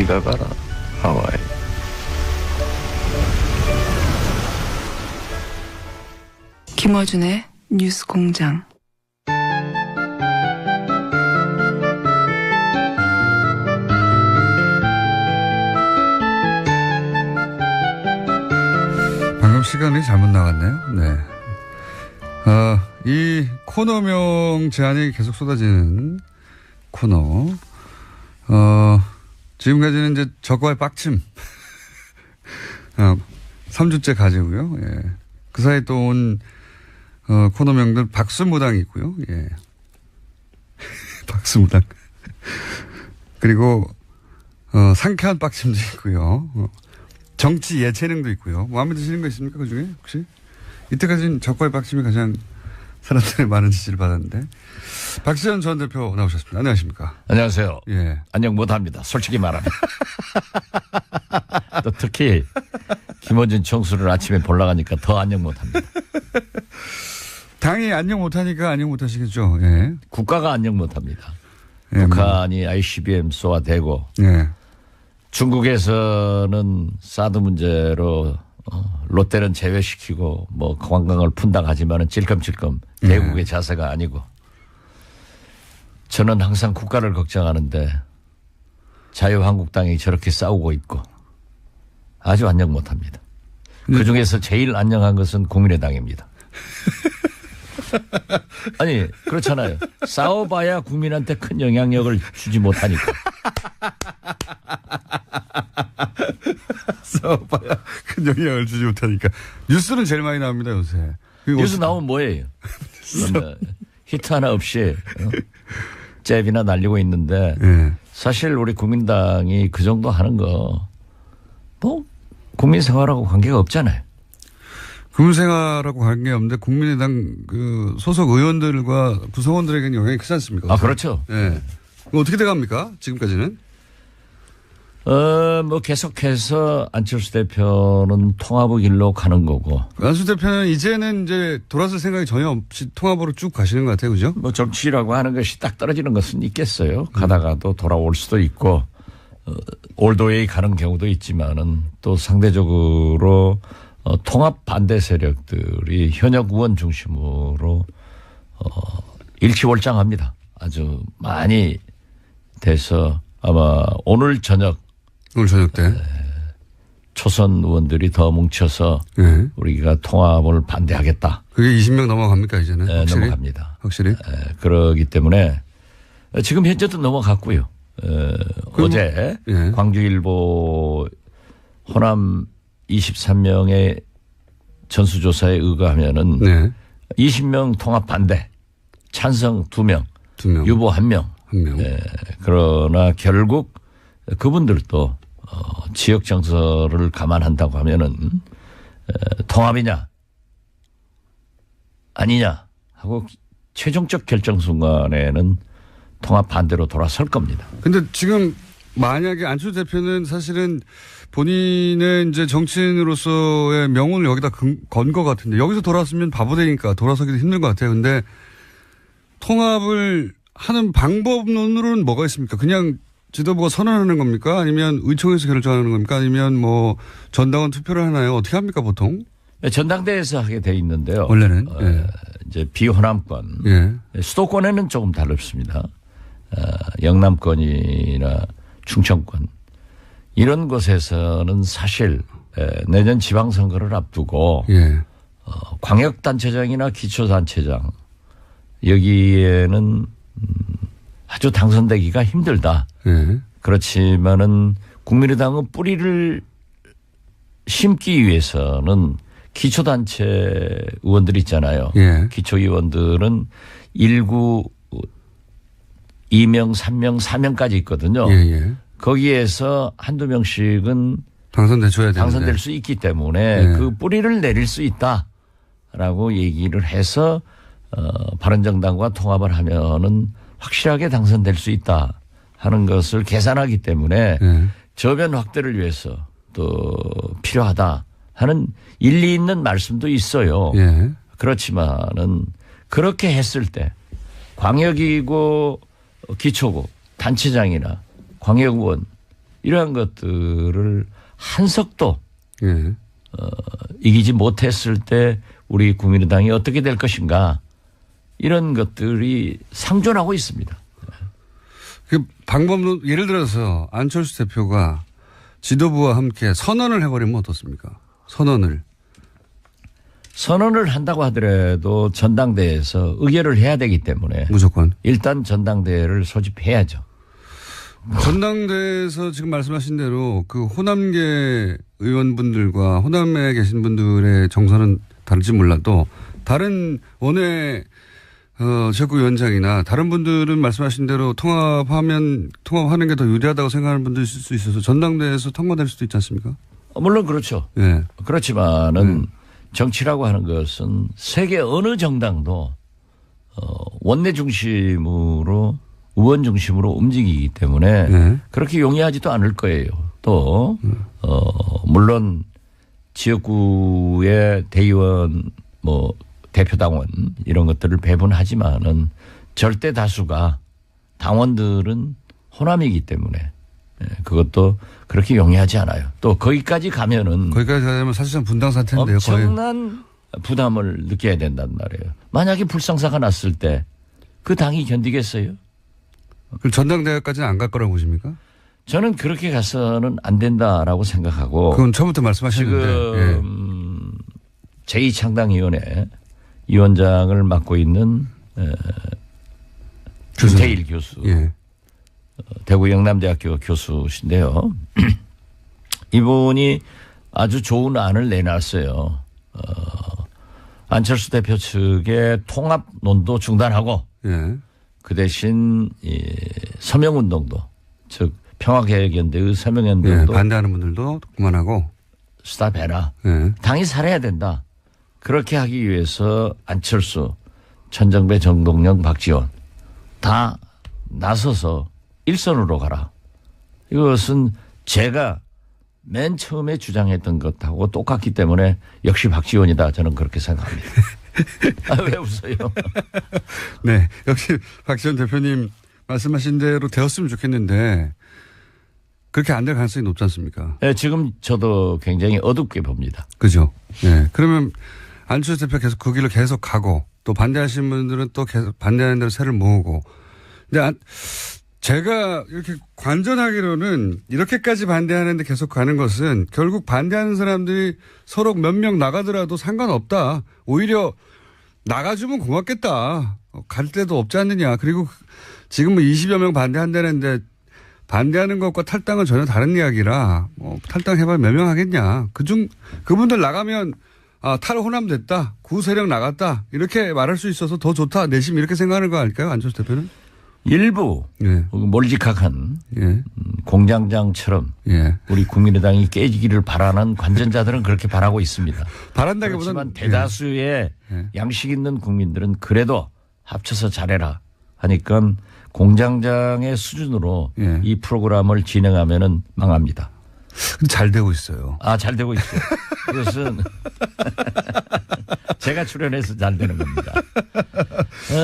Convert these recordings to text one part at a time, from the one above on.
네가 가라 하와이. 김어준의 뉴스공장. 방금 시간이 잘못 나갔네요. 네. 이 코너명 제안이 계속 쏟아지는 코너. 지금까지는 이제 저거의 빡침. 3주째 가지고요. 예. 그 사이에 또 온, 코너명들 박수무당이 있고요. 예. 박수무당. 그리고, 상쾌한 빡침도 있고요. 정치 예체능도 있고요. 마음에 드시는 거 있습니까? 그 중에 혹시? 이때까지는 적과의 빡침이 가장 사람들의 많은 지지를 받았는데. 박지원 전 대표 나오셨습니다. 안녕하십니까? 안녕하세요. 예. 안녕 못합니다. 솔직히 말하면. 또 특히 김어준 총수를 아침에 보러 가니까 더 안녕 못합니다. 당이 안녕 못하니까 안녕 못하시겠죠. 예. 국가가 안녕 못합니다. 예, 북한이 ICBM 쏘아대고 예. 중국에서는 사드 문제로 롯데는 제외시키고 뭐 관광을 푼다 하지만은 찔끔찔끔 대국의 자세가 아니고 저는 항상 국가를 걱정하는데 자유한국당이 저렇게 싸우고 있고 아주 안녕 못합니다. 그중에서 제일 안녕한 것은 국민의당입니다. 아니 그렇잖아요. 싸워봐야 국민한테 큰 영향력을 주지 못하니까. 싸워봐야 큰 영향을 주지 못하니까. 뉴스는 제일 많이 나옵니다 요새. 뉴스 나오면 뭐예요? 히트 하나 없이 잽이나 날리고 있는데 예. 사실 우리 국민당이 그 정도 하는 거 뭐 국민 생활하고 관계가 없잖아요. 국민생활하고 관계없는데 국민의당 그 소속 의원들과 구성원들에게는 영향이 크지 않습니까? 아 그렇죠. 예. 어떻게 돼갑니까? 지금까지는? 뭐 계속해서 안철수 대표는 통합의 길로 가는 거고. 안철수 대표는 이제는 이제 돌아설 생각이 전혀 없이 통합으로 쭉 가시는 것 같아요. 그죠? 뭐 정치라고 하는 것이 딱 떨어지는 것은 있겠어요. 가다가도 돌아올 수도 있고 올드웨이 가는 경우도 있지만은 또 상대적으로 통합 반대 세력들이 현역 의원 중심으로 일치월장합니다. 아주 많이 돼서 아마 오늘 저녁 때 초선 의원들이 더 뭉쳐서 네. 우리가 통합을 반대하겠다. 그게 20명 넘어갑니까 이제는? 네, 확실히? 넘어갑니다. 확실히? 그러기 때문에 지금 현재도 넘어갔고요. 어제 예. 광주일보 호남 23명의 전수조사에 의거하면은 네. 20명 통합 반대, 찬성 2명, 2명. 유보 1명. 1명. 예, 그러나 결국 그분들도 지역 정서를 감안한다고 하면은 통합이냐 아니냐 하고 최종적 결정 순간에는 통합 반대로 돌아설 겁니다. 근데 지금 만약에 안철수 대표는 사실은 본인의 이제 정치인으로서의 명운을 여기다 건 것 같은데 여기서 돌아서면 바보 되니까 돌아서기도 힘든 것 같아요. 근데 통합을 하는 방법론으로는 뭐가 있습니까? 그냥 지도부가 선언하는 겁니까? 아니면 의총에서 결정하는 겁니까? 아니면 뭐 전당원 투표를 하나요? 어떻게 합니까 보통? 전당대회에서 하게 돼 있는데요. 원래는 예. 이제 비호남권, 예. 수도권에는 조금 다릅니다. 영남권이나 충청권 이런 곳에서는 사실 내년 지방선거를 앞두고 예. 광역단체장이나 기초단체장 여기에는 아주 당선되기가 힘들다. 예. 그렇지만은 국민의당은 뿌리를 심기 위해서는 기초단체 의원들 있잖아요. 예. 기초의원들은 1구 2명, 3명, 4명까지 있거든요. 예, 예. 거기에서 한두 명씩은 당선돼줘야 되는데. 당선될 수 있기 때문에 예. 그 뿌리를 내릴 수 있다라고 얘기를 해서 바른정당과 통합을 하면은 확실하게 당선될 수 있다 하는 것을 계산하기 때문에 예. 저변 확대를 위해서 또 필요하다 하는 일리 있는 말씀도 있어요. 예. 그렇지만은 그렇게 했을 때 광역이고 기초고 단체장이나 광역의원 이러한 것들을 한석도 예. 이기지 못했을 때 우리 국민의당이 어떻게 될 것인가 이런 것들이 상존하고 있습니다. 그 방법론 예를 들어서 안철수 대표가 지도부와 함께 선언을 해버리면 어떻습니까? 선언을 한다고 하더라도 전당대회에서 의결을 해야 되기 때문에 무조건. 일단 전당대회를 소집해야죠. 전당대회에서 지금 말씀하신 대로 그 호남계 의원분들과 호남에 계신 분들의 정서는 다를지 몰라도 다른 원외 지역구위원장이나 다른 분들은 말씀하신 대로 통합하는 게 더 유리하다고 생각하는 분도 있을 수 있어서 전당대회에서 통과될 수도 있지 않습니까? 물론 그렇죠. 예. 그렇지만은 정치라고 하는 것은 세계 어느 정당도 원내 중심으로 의원 중심으로 움직이기 때문에 네. 그렇게 용이하지도 않을 거예요. 또 물론 지역구의 대의원 뭐 대표당원 이런 것들을 배분하지만은 절대 다수가 당원들은 호남이기 때문에 그것도 그렇게 용이하지 않아요. 또 거기까지 가면은 사실상 분당 사태인데요. 엄청난 부담을 느껴야 된단 말이에요. 만약에 불상사가 났을 때 그 당이 견디겠어요? 그럼 전당대회까지는 안 갈 거라고 보십니까? 저는 그렇게 가서는 안 된다라고 생각하고 그건 처음부터 말씀하셨는데. 지금 제2창당위원회 위원장을 맡고 있는 김태일 교수. 예. 대구 영남대학교 교수신데요. 이분이 아주 좋은 안을 내놨어요. 안철수 대표 측의 통합론도 중단하고 예. 그 대신 이 서명운동도 즉 평화개혁연대의 예. 서명운동도 반대하는 분들도 그만하고 스탑해라. 예. 당이 살아야 된다. 그렇게 하기 위해서 안철수, 천정배, 정동영, 박지원 다 나서서 일선으로 가라. 이것은 제가 맨 처음에 주장했던 것하고 똑같기 때문에 역시 박지원이다. 저는 그렇게 생각합니다. 왜 웃어요? 네. 역시 박지원 대표님 말씀하신 대로 되었으면 좋겠는데 그렇게 안 될 가능성이 높지 않습니까? 네, 지금 저도 굉장히 어둡게 봅니다. 그죠. 네. 그러면 안철수 대표 계속 그 길을 계속 가고 또 반대하시는 분들은 또 계속 반대하는 대로 새를 모으고. 근데 제가 이렇게 관전하기로는 이렇게까지 반대하는데 계속 가는 것은 결국 반대하는 사람들이 서로 몇 명 나가더라도 상관없다. 오히려 나가주면 고맙겠다. 갈 데도 없지 않느냐. 그리고 지금 뭐 20여 명 반대한다는데 반대하는 것과 탈당은 전혀 다른 이야기라 탈당해봐야 몇 명 하겠냐. 그분들 나가면 탈호남 됐다. 구세력 나갔다. 이렇게 말할 수 있어서 더 좋다. 내심 이렇게 생각하는 거 아닐까요? 안철수 대표는? 일부 예. 몰직학한 예. 공장장처럼 예. 우리 국민의당이 깨지기를 바라는 관전자들은 그렇게 바라고 있습니다. 바란다기보다는 그렇지만 대다수의 예. 양식 있는 국민들은 그래도 합쳐서 잘해라 하니까 공장장의 수준으로 예. 이 프로그램을 진행하면은 망합니다. 근데 잘 되고 있어요. 잘 되고 있어요. 그것은 제가 출연해서 잘 되는 겁니다.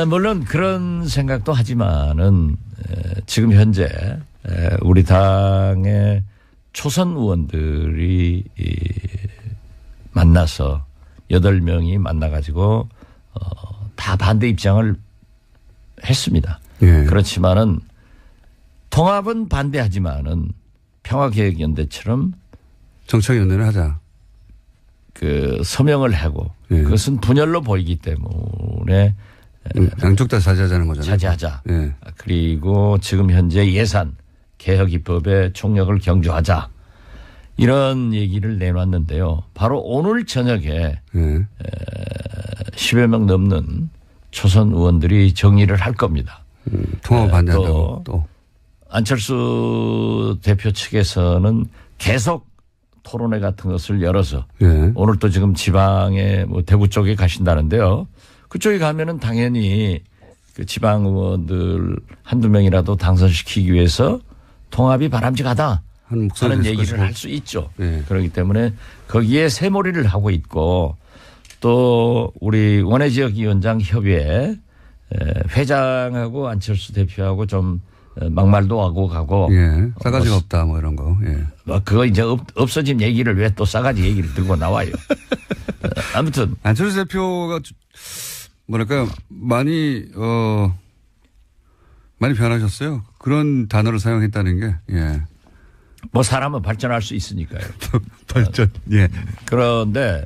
물론 그런 생각도 하지만은 지금 현재 우리 당의 초선 의원들이 만나서 8명이 만나가지고 다 반대 입장을 했습니다. 예. 그렇지만은 통합은 반대하지만은 평화개혁연대처럼 정책연대를 하자. 그 서명을 하고 예. 그것은 분열로 보이기 때문에 양쪽 다 자제하자는 거잖아요. 자제하자. 예. 그리고 지금 현재 예산 개혁 입법의 총력을 경주하자. 이런 얘기를 내놨는데요. 바로 오늘 저녁에 예. 10여 명 넘는 초선 의원들이 정리를 할 겁니다. 통합 반대한다고 또. 안철수 대표 측에서는 계속 토론회 같은 것을 열어서 예. 오늘 또 지금 지방에 뭐 대구 쪽에 가신다는데요. 그쪽에 가면은 당연히 그 지방 의원들 한두 명이라도 당선시키기 위해서 통합이 바람직하다 하는 얘기를 할 수 있죠. 예. 그렇기 때문에 거기에 새몰이를 하고 있고 또 우리 원외지역위원장 협의회 회장하고 안철수 대표하고 좀 막말도 하고 가고. 예. 싸가지가 없다 뭐 이런 거. 예. 그거 이제 없어진 얘기를 왜 또 싸가지 얘기를 들고 나와요. 아무튼. 안철수 대표가 뭐랄까 많이 변하셨어요. 그런 단어를 사용했다는 게. 예. 뭐 사람은 발전할 수 있으니까요. 발전. 예. 그런데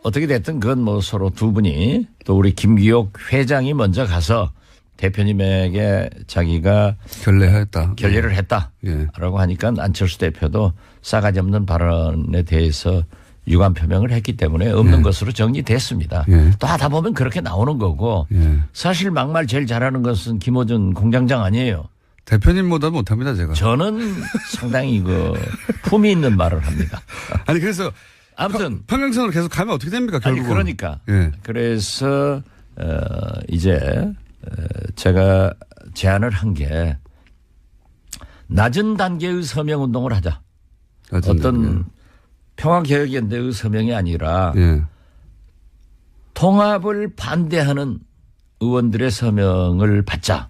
어떻게 됐든 그건 뭐 서로 두 분이 또 우리 김기옥 회장이 먼저 가서 대표님에게 자기가 결례를 했다라고 예. 하니까 안철수 대표도 싸가지 없는 발언에 대해서 유감 표명을 했기 때문에 없는 예. 것으로 정리됐습니다. 예. 또 하다 보면 그렇게 나오는 거고 예. 사실 막말 제일 잘하는 것은 김어준 공장장 아니에요. 대표님보다 못합니다 제가. 저는 상당히 품이 있는 말을 합니다. 아니 그래서 아무튼 평행선으로 계속 가면 어떻게 됩니까 결국은. 아니 그러니까. 예. 그래서 이제 제가 제안을 한 게 낮은 단계의 서명 운동을 하자. 어떤 평화개혁연대의 서명이 아니라 예. 통합을 반대하는 의원들의 서명을 받자.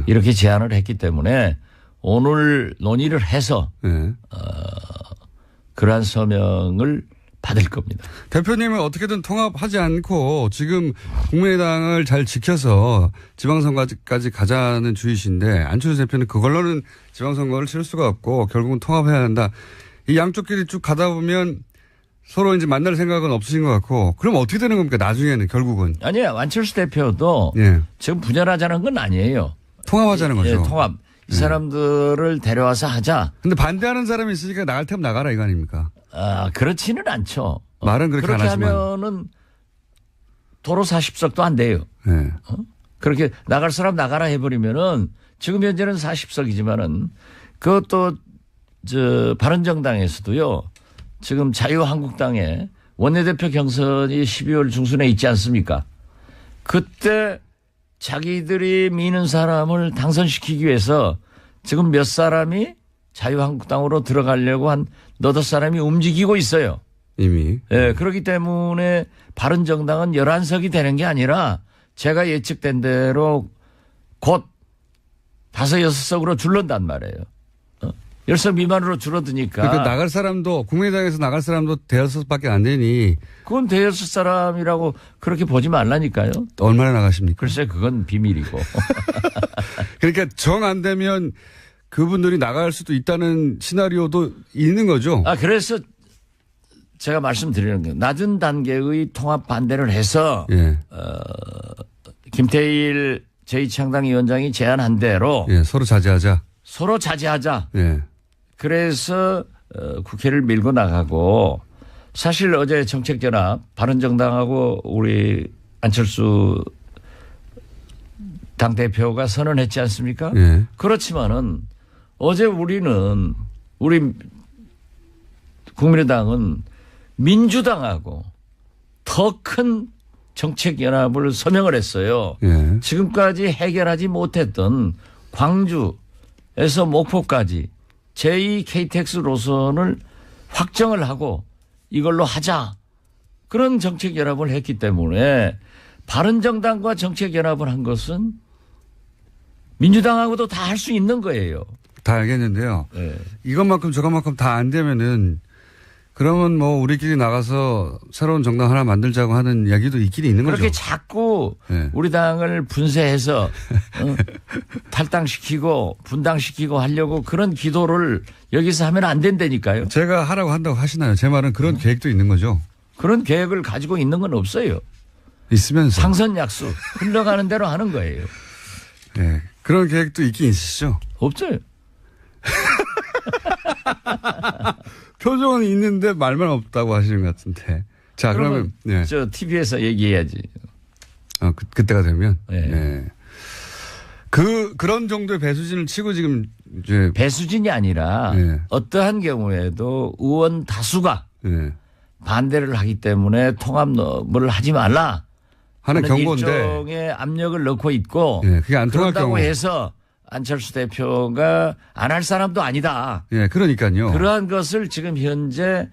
이렇게 제안을 했기 때문에 오늘 논의를 해서 예. 그러한 서명을 받을 겁니다. 대표님은 어떻게든 통합하지 않고 지금 국민의당을 잘 지켜서 지방선거까지 가자는 주의신데 안철수 대표는 그걸로는 지방선거를 치를 수가 없고 결국은 통합해야 한다. 이 양쪽끼리 쭉 가다 보면 서로 이제 만날 생각은 없으신 것 같고 그럼 어떻게 되는 겁니까 나중에는 결국은. 아니요. 안철수 대표도 예. 지금 분열하자는 건 아니에요. 통합하자는 거죠. 예, 통합. 이 사람들을 데려와서 하자. 근데 반대하는 사람이 있으니까 나갈 테면 나가라 이거 아닙니까? 그렇지는 않죠. 말은 그렇게 안 하지만. 하면은 도로 40석도 안 돼요. 네. 그렇게 나갈 사람 나가라 해버리면은 지금 현재는 40석이지만은 그것도 바른정당에서도요. 지금 자유한국당에 원내대표 경선이 12월 중순에 있지 않습니까? 그때 자기들이 미는 사람을 당선시키기 위해서 지금 몇 사람이 자유한국당으로 들어가려고 한 너댓 사람이 움직이고 있어요. 이미. 예, 그렇기 때문에 바른정당은 11석이 되는 게 아니라 제가 예측된 대로 곧 5, 6석으로 줄는단 말이에요. 10석 미만으로 줄어드니까. 그러니까 나갈 사람도 국민의당에서 나갈 사람도 대여섯밖에 안 되니. 그건 대여섯 사람이라고 그렇게 보지 말라니까요. 얼마나 나가십니까? 글쎄 그건 비밀이고. 그러니까 정 안 되면 그분들이 나갈 수도 있다는 시나리오도 있는 거죠. 그래서 제가 말씀드리는 거예요. 낮은 단계의 통합 반대를 해서 예. 김태일 제2창당위원장이 제안한 대로 예, 서로 자제하자. 서로 자제하자. 예. 그래서 국회를 밀고 나가고 사실 어제 정책연합 바른정당하고 우리 안철수 당대표가 선언했지 않습니까? 예. 그렇지만은 어제 우리 국민의당은 민주당하고 더 큰 정책연합을 서명을 했어요. 예. 지금까지 해결하지 못했던 광주에서 목포까지 제2KTX 노선을 확정을 하고 이걸로 하자. 그런 정책연합을 했기 때문에 바른정당과 정책연합을 한 것은 민주당하고도 다 할 수 있는 거예요. 다 알겠는데요. 네. 이것만큼 저것만큼 다 안 되면은 그러면 뭐 우리끼리 나가서 새로운 정당 하나 만들자고 하는 이야기도 있긴 있는 거죠. 그렇게 자꾸 네. 우리 당을 분쇄해서 탈당시키고 분당시키고 하려고 그런 기도를 여기서 하면 안 된다니까요. 제가 하라고 한다고 하시나요? 제 말은 그런 계획도 있는 거죠. 그런 계획을 가지고 있는 건 없어요. 있으면서. 상선약수 흘러가는 대로 하는 거예요. 네. 그런 계획도 있긴 있으시죠? 없어요. 표정은 있는데 말만 없다고 하시는 것 같은데. 자, 그러면 네. 저 TV에서 얘기해야지. 그때가 되면. 네. 네. 그런 정도의 배수진을 치고 지금 이제 배수진이 아니라 네. 어떠한 경우에도 의원 다수가 네. 반대를 하기 때문에 통합을 하지 말라 하는 경고인데 일종의 압력을 넣고 있고 네, 그게 안 통할 그런다고 경우 해서 안철수 대표가 안 할 사람도 아니다. 예, 그러니까요. 그러한 것을 지금 현재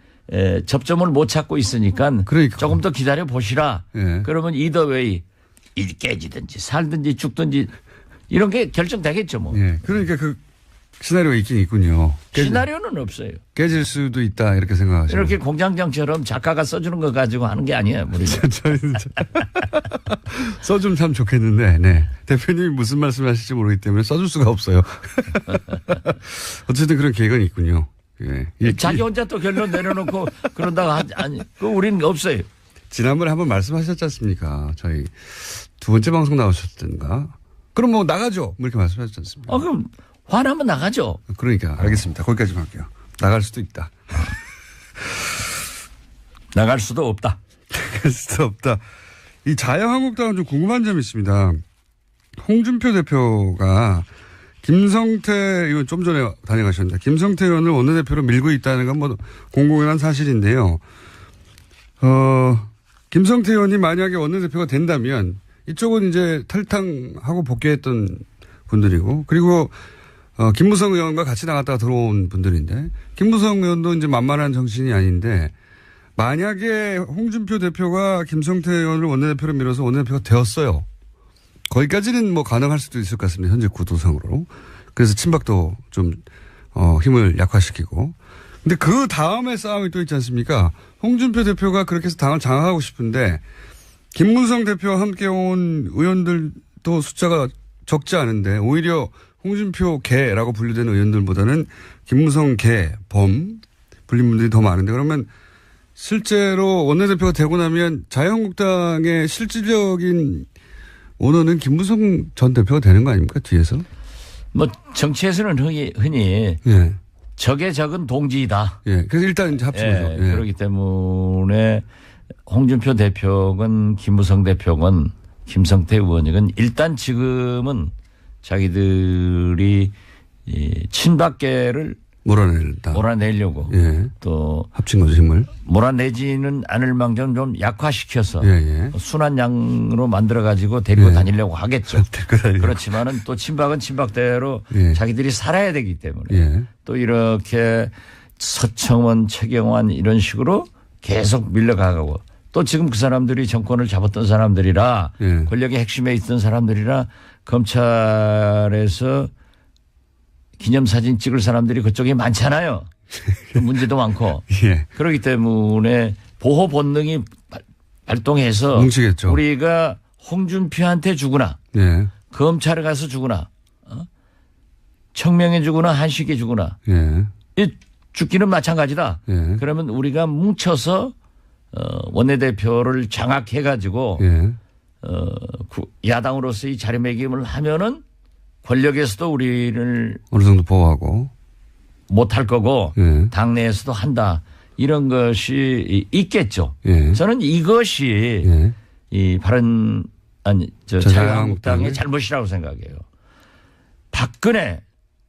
접점을 못 찾고 있으니까 그러니까. 조금 더 기다려 보시라. 예. 그러면 이더웨이 일 깨지든지 살든지 죽든지 이런 게 결정되겠죠 뭐. 예. 그러니까 그 시나리오가 있긴 있군요. 시나리오는 없어요. 깨질 수도 있다 이렇게 생각하시죠. 이렇게 공장장처럼 작가가 써주는 거 가지고 하는 게 아니에요. 우리가. 저희는 써주면 참 좋겠는데, 네. 대표님이 무슨 말씀을 하실지 모르기 때문에 써줄 수가 없어요. 어쨌든 그런 계획은 있군요. 예. 자기 혼자 또 결론 내려놓고 그런다고 아니, 그 우리는 없어요. 지난번에 한번 말씀하셨지 않습니까? 저희 두 번째 방송 나오셨던가. 그럼 뭐 나가죠. 뭐 이렇게 말씀하셨지 않습니까? 그럼 화나면 나가죠. 그러니까 알겠습니다. 거기까지만 할게요. 나갈 수도 있다. 나갈 수도 없다. 나갈 수도 없다. 이 자유한국당은 좀 궁금한 점이 있습니다. 홍준표 대표가 김성태 의원 좀 전에 단행하셨는데 김성태 의원을 원내대표로 밀고 있다는 건 뭐 공공연한 사실인데요. 김성태 의원이 만약에 원내대표가 된다면 이쪽은 이제 탈당하고 복귀했던 분들이고 그리고 김무성 의원과 같이 나갔다가 들어온 분들인데 김무성 의원도 이제 만만한 정신이 아닌데 만약에 홍준표 대표가 김성태 의원을 원내대표로 밀어서 원내대표가 되었어요. 거기까지는 뭐 가능할 수도 있을 것 같습니다. 현재 구도상으로. 그래서 친박도 좀 힘을 약화시키고. 근데 그 다음에 싸움이 또 있지 않습니까? 홍준표 대표가 그렇게 해서 당을 장악하고 싶은데 김무성 대표와 함께 온 의원들도 숫자가 적지 않은데 오히려 홍준표 개라고 분류되는 의원들보다는 김무성 개, 범 불린 분들이 더 많은데 그러면 실제로 원내대표가 되고 나면 자유한국당의 실질적인 오너는 김무성 전 대표가 되는 거 아닙니까? 뒤에서? 뭐 정치에서는 흔히 예. 적의 적은 동지이다. 예. 그래서 일단 이제 합친 거죠. 예. 그렇기 때문에 홍준표 대표건 김무성 대표건 김성태 의원이건 일단 지금은 자기들이 이 친박계를 몰아내려고 예. 또 합친 거죠, 힘을. 몰아내지는 않을 망정 좀 약화시켜서 예. 순한 양으로 만들어 가지고 데리고 예. 다니려고 하겠죠. 데리고 그렇지만은 또 친박은 친박대로 예. 자기들이 살아야 되기 때문에 예. 또 이렇게 서청원, 최경환 이런 식으로 계속 밀려가고 또 지금 그 사람들이 정권을 잡았던 사람들이라 예. 권력의 핵심에 있던 사람들이라 검찰에서 기념사진 찍을 사람들이 그쪽에 많잖아요. 문제도 많고. 예. 그렇기 때문에 보호 본능이 발동해서 뭉치겠죠. 우리가 홍준표한테 주거나 예. 검찰에 가서 주거나 청명에 주거나 한식에 주거나 예. 이 죽기는 마찬가지다. 예. 그러면 우리가 뭉쳐서 원내대표를 장악해 가지고 예. 야당으로서의 자리매김을 하면은 권력에서도 우리를 어느 정도 보호하고 못할 거고 예. 당내에서도 한다. 이런 것이 있겠죠. 예. 저는 이것이 예. 이 자유한국당의 자유한국당의 잘못이라고 생각해요. 박근혜,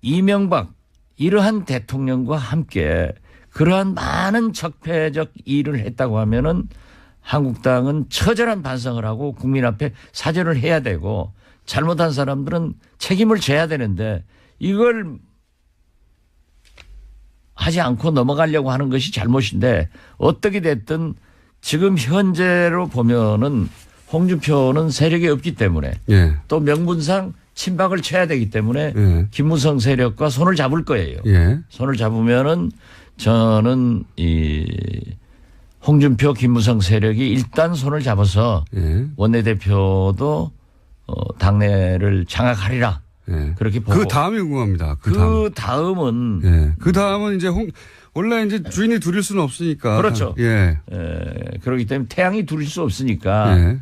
이명박 이러한 대통령과 함께 그러한 많은 적폐적 일을 했다고 하면은 한국당은 처절한 반성을 하고 국민 앞에 사죄를 해야 되고 잘못한 사람들은 책임을 져야 되는데 이걸 하지 않고 넘어가려고 하는 것이 잘못인데 어떻게 됐든 지금 현재로 보면은 홍준표는 세력이 없기 때문에 예. 또 명분상 친박을 쳐야 되기 때문에 예. 김무성 세력과 손을 잡을 거예요. 예. 손을 잡으면은 저는 이 홍준표 김무성 세력이 일단 손을 잡아서 예. 원내대표도 당내를 장악하리라. 예. 그렇게 보고 그 다음이 궁금합니다. 그 다음은 예. 그 다음은 이제 원래 이제 주인이 둘일 수는 없으니까. 그렇죠. 예. 그렇기 때문에 태양이 둘일 수 없으니까 예.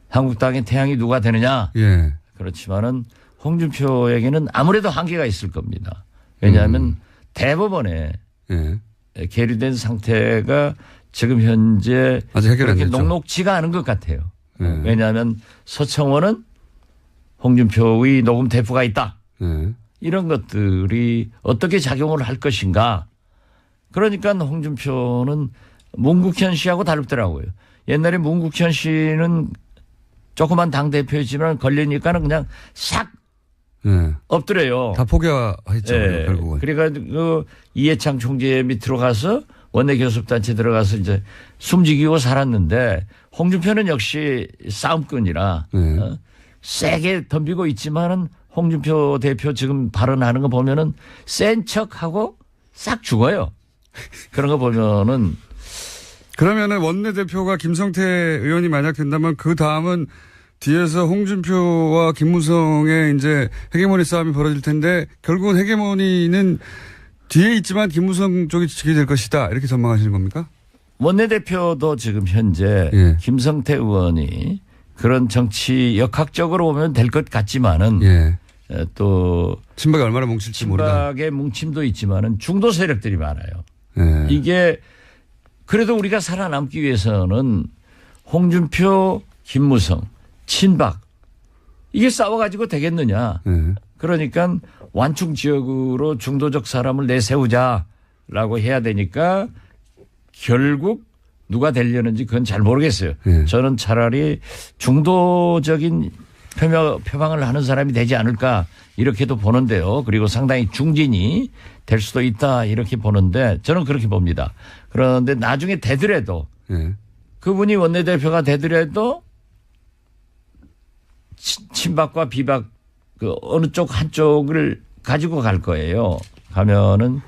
한국당의 태양이 누가 되느냐. 예. 그렇지만은 홍준표에게는 아무래도 한계가 있을 겁니다. 왜냐하면 대법원에 예. 계류된 상태가 지금 현재 아직 해결 안 그렇게 됐죠. 녹록지가 않은 것 같아요. 예. 왜냐하면 서청원은 홍준표의 녹음 대포가 있다. 예. 이런 것들이 어떻게 작용을 할 것인가. 그러니까 홍준표는 문국현 씨하고 다르더라고요. 옛날에 문국현 씨는 조그만 당대표였지만 걸리니까는 그냥 싹 예. 엎드려요. 다 포기했죠. 예. 결국은. 그래가지고 이해창 총재 밑으로 가서 원내교섭단체 들어가서 이제 숨지기고 살았는데 홍준표는 역시 싸움꾼이라 네. 세게 덤비고 있지만은 홍준표 대표 지금 발언하는 거 보면은 센 척하고 싹 죽어요. 그런 거 보면은 그러면은 원내대표가 김성태 의원이 만약 된다면 그 다음은 뒤에서 홍준표와 김무성의 이제 헤게모니 싸움이 벌어질 텐데 결국은 헤게모니는 뒤에 있지만 김무성 쪽이 지게 될 것이다. 이렇게 전망하시는 겁니까? 원내대표도 지금 현재 예. 김성태 의원이 그런 정치 역학적으로 보면 될 것 같지만은 예. 또 친박이 얼마나 뭉칠지 모르다. 친박의 뭉침도 있지만은 중도 세력들이 많아요. 예. 이게 그래도 우리가 살아남기 위해서는 홍준표, 김무성, 친박 이게 싸워가지고 되겠느냐. 예. 그러니까 완충 지역으로 중도적 사람을 내세우자라고 해야 되니까 결국 누가 되려는지 그건 잘 모르겠어요. 예. 저는 차라리 중도적인 표방을 하는 사람이 되지 않을까 이렇게도 보는데요. 그리고 상당히 중진이 될 수도 있다 이렇게 보는데 저는 그렇게 봅니다. 그런데 나중에 되더라도 예. 그분이 원내대표가 되더라도 친박과 비박 그 어느 쪽 한쪽을 가지고 갈 거예요. 가면은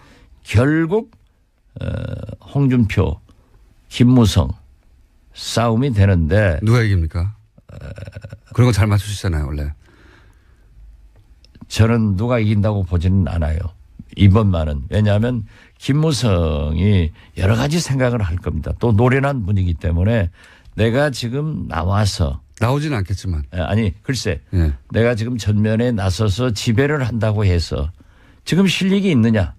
결국 홍준표, 김무성 싸움이 되는데 누가 이깁니까? 그런 거 잘 맞추시잖아요, 원래. 저는 누가 이긴다고 보지는 않아요. 이번만은. 왜냐하면 김무성이 여러 가지 생각을 할 겁니다. 또 노련한 분이기 때문에 내가 지금 나와서 나오지는 않겠지만. 아니 글쎄 예. 내가 지금 전면에 나서서 지배를 한다고 해서 지금 실력이 있느냐.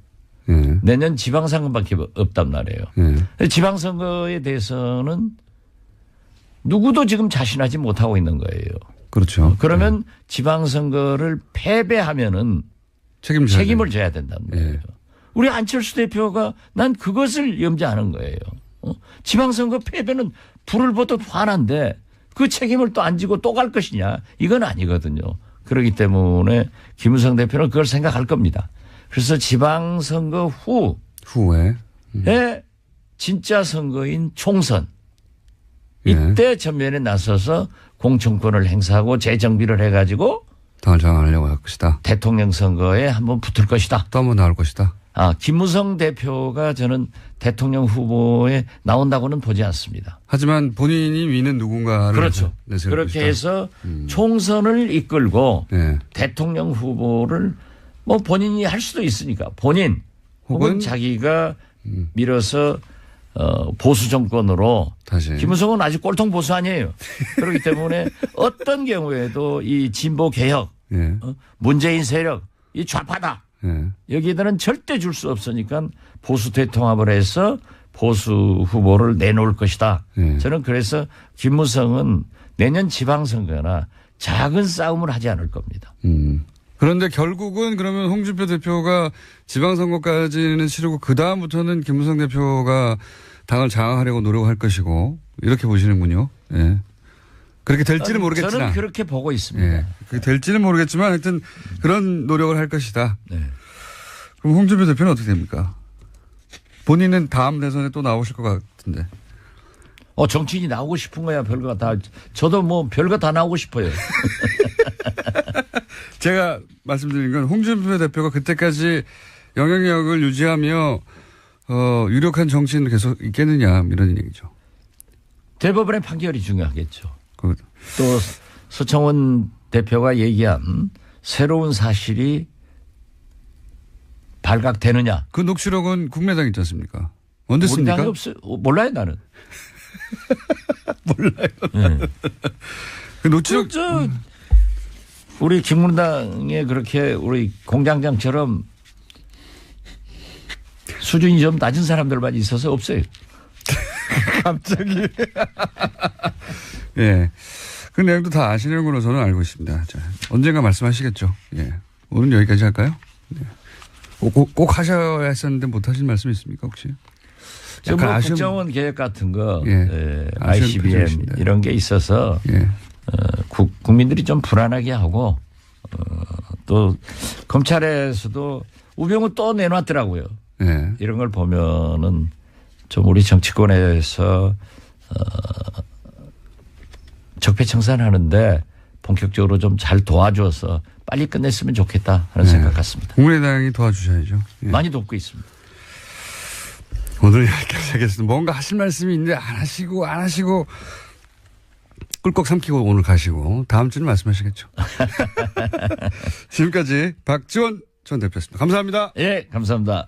예. 내년 지방선거밖에 없단 말이에요. 예. 지방선거에 대해서는 누구도 지금 자신하지 못하고 있는 거예요. 그렇죠. 그러면 지방선거를 패배하면은 책임을 져야 된다는 거예요. 예. 우리 안철수 대표가 난 그것을 염려하는 거예요. 지방선거 패배는 불을 보듯 화난데 그 책임을 또 안 지고 또 갈 것이냐. 이건 아니거든요. 그렇기 때문에 김무성 대표는 그걸 생각할 겁니다. 그래서 지방선거 후에. 후에 진짜 선거인 총선. 예. 이때 전면에 나서서 공천권을 행사하고 재정비를 해가지고 당을 장악하려고 할 것이다. 대통령 선거에 한번 붙을 것이다. 또 한 번 나올 것이다. 김무성 대표가 저는 대통령 후보에 나온다고는 보지 않습니다. 하지만 본인이 위는 누군가를 그렇죠. 내세울 그렇게 것이다. 해서 총선을 이끌고 네. 대통령 후보를 뭐 본인이 할 수도 있으니까 본인 혹은 자기가 밀어서 보수 정권으로 다시. 김무성은 아직 꼴통 보수 아니에요. 그렇기 때문에 어떤 경우에도 이 진보 개혁, 예. 문재인 세력, 이 좌파다. 예. 여기에들은 절대 줄 수 없으니까 보수 대통합을 해서 보수 후보를 내놓을 것이다. 예. 저는 그래서 김무성은 내년 지방선거나 작은 싸움을 하지 않을 겁니다. 그런데 결국은 그러면 홍준표 대표가 지방선거까지는 치르고 그다음부터는 김무성 대표가 당을 장악하려고 노력할 것이고 이렇게 보시는군요. 예. 그렇게 될지는 모르겠지만. 저는 그렇게 보고 있습니다. 예. 그게 될지는 모르겠지만 하여튼 그런 노력을 할 것이다. 네. 그럼 홍준표 대표는 어떻게 됩니까? 본인은 다음 대선에 또 나오실 것 같은데. 정치인이 나오고 싶은 거야 별거 다. 저도 뭐 별거 다 나오고 싶어요. 제가 말씀드린 건 홍준표 대표가 그때까지 영향력을 유지하며 유력한 정치인을 계속 있겠느냐 이런 얘기죠. 대법원의 판결이 중요하겠죠. 그, 또 서청원 대표가 얘기한 새로운 사실이 발각되느냐. 그 녹취록은 국민의당 있지 않습니까? 언제 우리 씁니까? 당이 없어요. 몰라요 나는. 몰라요. 네. 그 녹취록 우리 김문당에 그렇게 우리 공장장처럼 수준이 좀 낮은 사람들만 있어서 없어요. 갑자기. 예. 그 내용도 다 아시는 걸로 저는 알고 있습니다. 자, 언젠가 말씀하시겠죠. 예. 오늘 여기까지 할까요? 예. 꼭 하셔야 했었는데 못 하신 말씀 있습니까, 혹시? 뭐 국정원 계획 같은 거, 예. ICBM 이런 게 있어서 예. 국민들이 좀 불안하게 하고 또 검찰에서도 우병우 또 내놨더라고요. 예. 이런 걸 보면은 좀 우리 정치권에서 적폐청산하는데 본격적으로 좀 잘 도와줘서 빨리 끝냈으면 좋겠다 하는 생각 같습니다. 국민의당이 도와주셔야죠. 예. 많이 돕고 있습니다. 오늘 여기까지 하겠습니다. 뭔가 하실 말씀이 있는데 안 하시고 꿀꺽 삼키고 오늘 가시고 다음 주는 말씀하시겠죠. 지금까지 박지원 전 대표였습니다. 감사합니다. 예, 감사합니다.